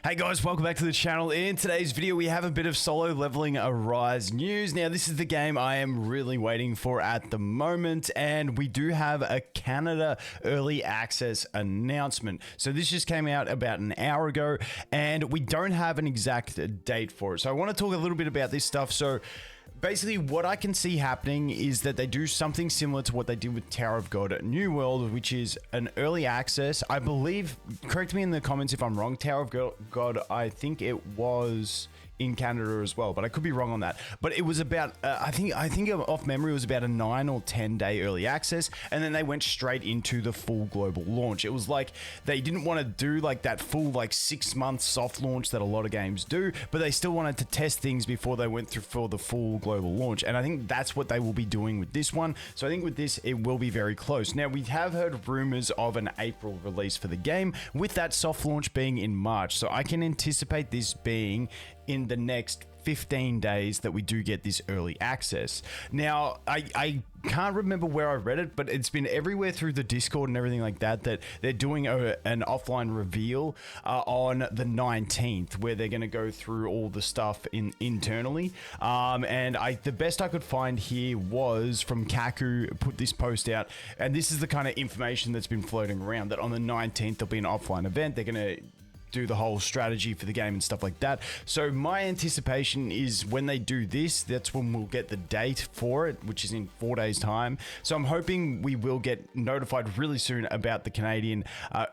Hey guys, welcome back to the channel. In today's video, we have a bit of Solo Leveling Arise news. Now, this is the game I am really waiting for at the moment, and we do have a Canada early access announcement. So this just came out about an hour ago, and we don't have an exact date for it. So I want to talk a little bit about this stuff. So basically, what I can see happening is that they do something similar to what they did with Tower of God at New World, which is an early access. I believe, correct me in the comments if I'm wrong, Tower of God, I think it was in Canada as well, but I could be wrong on that. But it was about, I think off memory, it was about a 9 or 10 day early access, and then they went straight into the full global launch. It was like they didn't want to do like that full 6 month soft launch that a lot of games do, but they still wanted to test things before they went through for the full global launch. And I think that's what they will be doing with this one. So I think with this, it will be very close. Now, we have heard rumors of an April release for the game, with that soft launch being in March. So I can anticipate this being in the next 15 days that we do get this early access. Now, I can't remember where I read it, but it's been everywhere through the Discord and everything like that, that they're doing an offline reveal on the 19th, where they're going to go through all the stuff internally. And the best I could find here was from Kaku, put this post out, and this is the kind of information that's been floating around, that on the 19th there'll be an offline event. They're going to do the whole strategy for the game and stuff like that. So my anticipation is when they do this, that's when we'll get the date for it, which is in 4 days time. So I'm hoping we will get notified really soon about the Canadian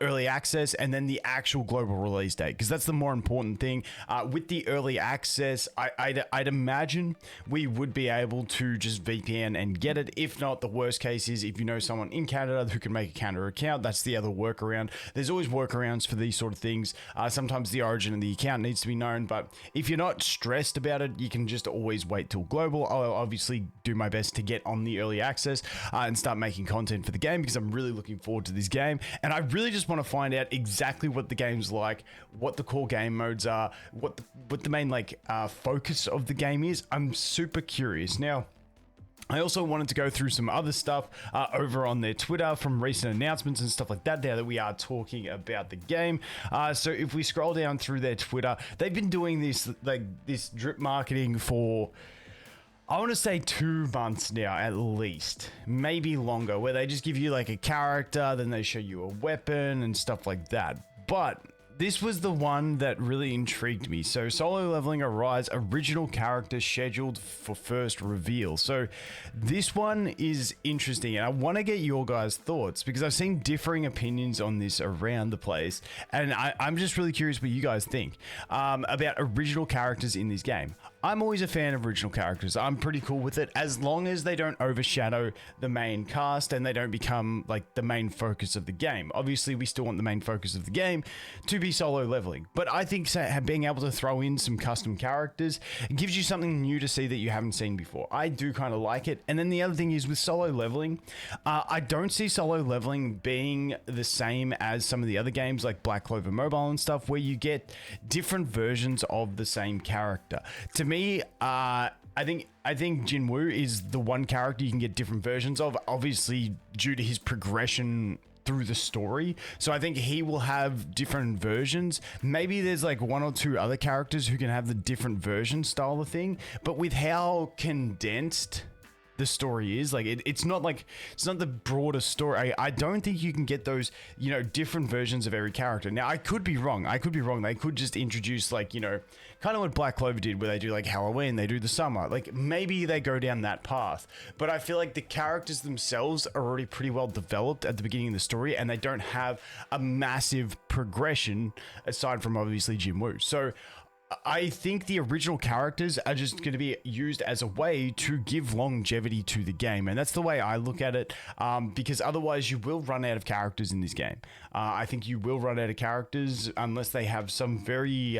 early access, and then the actual global release date, because that's the more important thing. With the early access, I'd imagine we would be able to just VPN and get it. If not, the worst case is if you know someone in Canada who can make a Canada account, that's the other workaround. There's always workarounds for these sort of things. Sometimes the origin of the account needs to be known, but if you're not stressed about it, you can just always wait till global. I'll obviously do my best to get on the early access and start making content for the game, because I'm really looking forward to this game. And I really just want to find out exactly what the game's like, what the core game modes are, what the main focus of the game is. I'm super curious. Now, I also wanted to go through some other stuff over on their Twitter from recent announcements and stuff like that, now that we are talking about the game. So if we scroll down through their Twitter, they've been doing this drip marketing for, I want to say 2 months now, at least, maybe longer, where they just give you a character, then they show you a weapon and stuff like that. But this was the one that really intrigued me. So Solo Leveling Arise original character scheduled for first reveal. So this one is interesting, and I want to get your guys' thoughts, because I've seen differing opinions on this around the place, and I'm just really curious what you guys think about original characters in this game. I'm always a fan of original characters. I'm pretty cool with it, as long as they don't overshadow the main cast and they don't become the main focus of the game. Obviously, we still want the main focus of the game to be solo leveling, but I think being able to throw in some custom characters gives you something new to see that you haven't seen before. I do kind of like it. And then the other thing is, with solo leveling, I don't see solo leveling being the same as some of the other games like Black Clover Mobile and stuff, where you get different versions of the same character. To me, I think Jinwoo is the one character you can get different versions of, obviously due to his progression through the story. So I think he will have different versions. Maybe there's 1 or 2 other characters who can have the different version style of thing, but with how condensed the story is, it's not the broader story. I don't think you can get those, different versions of every character. Now, I could be wrong. They could just introduce kind of what Black Clover did, where they do Halloween, they do the summer. Maybe they go down that path. But I feel like the characters themselves are already pretty well developed at the beginning of the story, and they don't have a massive progression aside from obviously Jinwoo. So I think the original characters are just going to be used as a way to give longevity to the game. And that's the way I look at it, because otherwise you will run out of characters in this game. I think you will run out of characters unless they have some very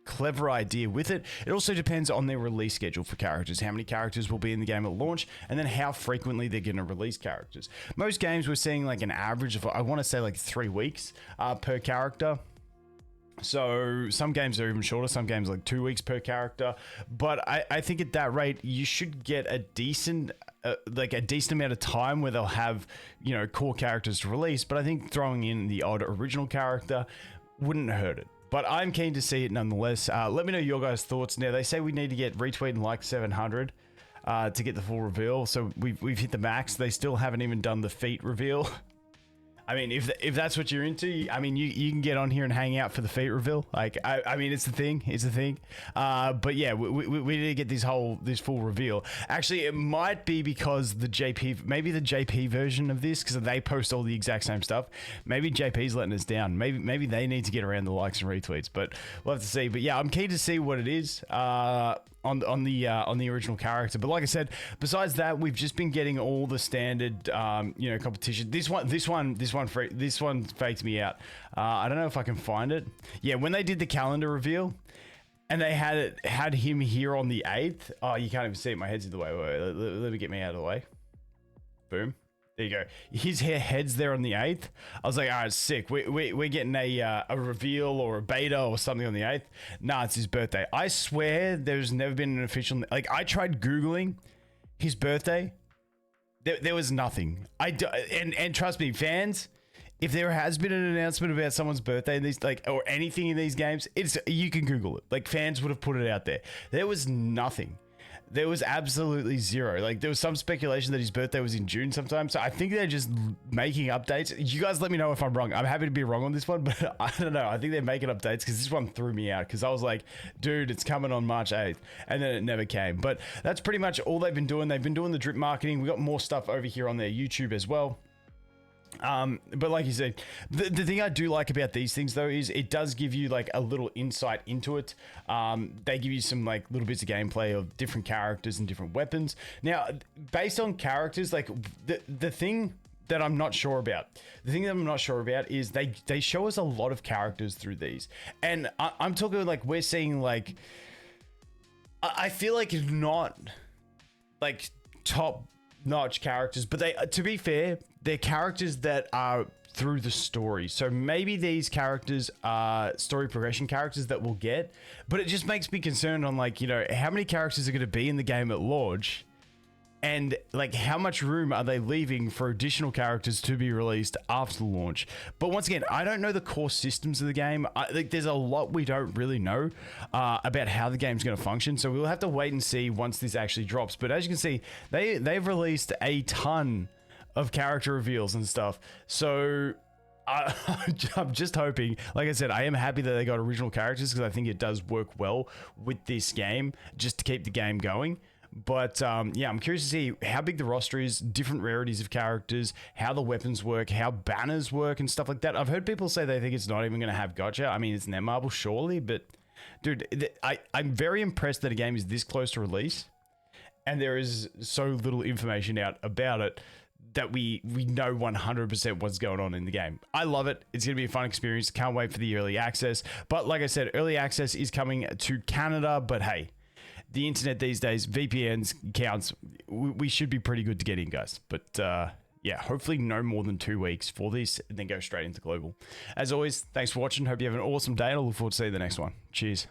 clever idea with it. It also depends on their release schedule for characters, how many characters will be in the game at launch, and then how frequently they're going to release characters. Most games we're seeing an average of, I want to say 3 weeks per character. So some games are even shorter, some games 2 weeks per character. But I think at that rate, you should get a decent amount of time where they'll have, core characters to release. But I think throwing in the odd original character wouldn't hurt it. But I'm keen to see it nonetheless. Let me know your guys' thoughts. Now, they say we need to get retweet and like 700 to get the full reveal. So we've hit the max. They still haven't even done the feet reveal. I mean, if that's what you're into, I mean, you can get on here and hang out for the feet reveal. Like, I mean, it's the thing. It's the thing. But yeah, we need to get this full reveal. Actually, it might be because maybe the JP version of this, because they post all the exact same stuff. Maybe JP's letting us down. Maybe they need to get around the likes and retweets. But we'll have to see. But yeah, I'm keen to see what it is. On the original character, but like I said, besides that, we've just been getting all the standard, competition. This one faked me out. I don't know if I can find it. Yeah, when they did the calendar reveal, and they had him here on the 8th. Oh, you can't even see it. My head's in the way. Wait, let me get me out of the way. Boom. There you go. His head's there on the 8th. I was like, all right, sick. We're getting a reveal or a beta or something on the 8th. Nah, it's his birthday. I swear there's never been an official... Like, I tried Googling his birthday. There was nothing. And trust me, fans, if there has been an announcement about someone's birthday in these, or anything in these games, you can Google it. Like, fans would have put it out there. There was nothing. There was absolutely zero. Like, there was some speculation that his birthday was in June sometime. So I think they're just making updates. You guys let me know if I'm wrong. I'm happy to be wrong on this one, but I don't know. I think they're making updates because this one threw me out because I was like, dude, it's coming on March 8th. And then it never came. But that's pretty much all they've been doing. They've been doing the drip marketing. We got more stuff over here on their YouTube as well. But like you said, the thing I do like about these things though is it does give you like a little insight into it. They give you some like little bits of gameplay of different characters and different weapons. Now, based on characters, like the thing that I'm not sure about, is they show us a lot of characters through these, and I'm talking like we're seeing like I feel like not like top notch characters, but to be fair, they're characters that are through the story. So maybe these characters are story progression characters that we'll get, but it just makes me concerned on like, how many characters are going to be in the game at launch, and like how much room are they leaving for additional characters to be released after the launch. But once again, I don't know the core systems of the game. There's a lot we don't really know about how the game's going to function, so we'll have to wait and see once this actually drops. But as you can see, they've released a ton of character reveals and stuff, so I'm just hoping, like I said, I am happy that they got original characters because I think it does work well with this game just to keep the game going. But yeah, I'm curious to see how big the roster is, different rarities of characters, how the weapons work, how banners work and stuff like that. I've heard people say they think it's not even going to have gotcha. I mean, it's netmarble surely, but dude, I'm very impressed that a game is this close to release and there is so little information out about it that we know 100% what's going on in the game. I love it. It's going to be a fun experience. Can't wait for the early access. But like I said, early access is coming to Canada, but hey, the internet these days, VPNs, counts, we should be pretty good to get in, guys. But yeah, hopefully no more than 2 weeks for this and then go straight into global. As always, thanks for watching. Hope you have an awesome day and I look forward to seeing you in the next one. Cheers.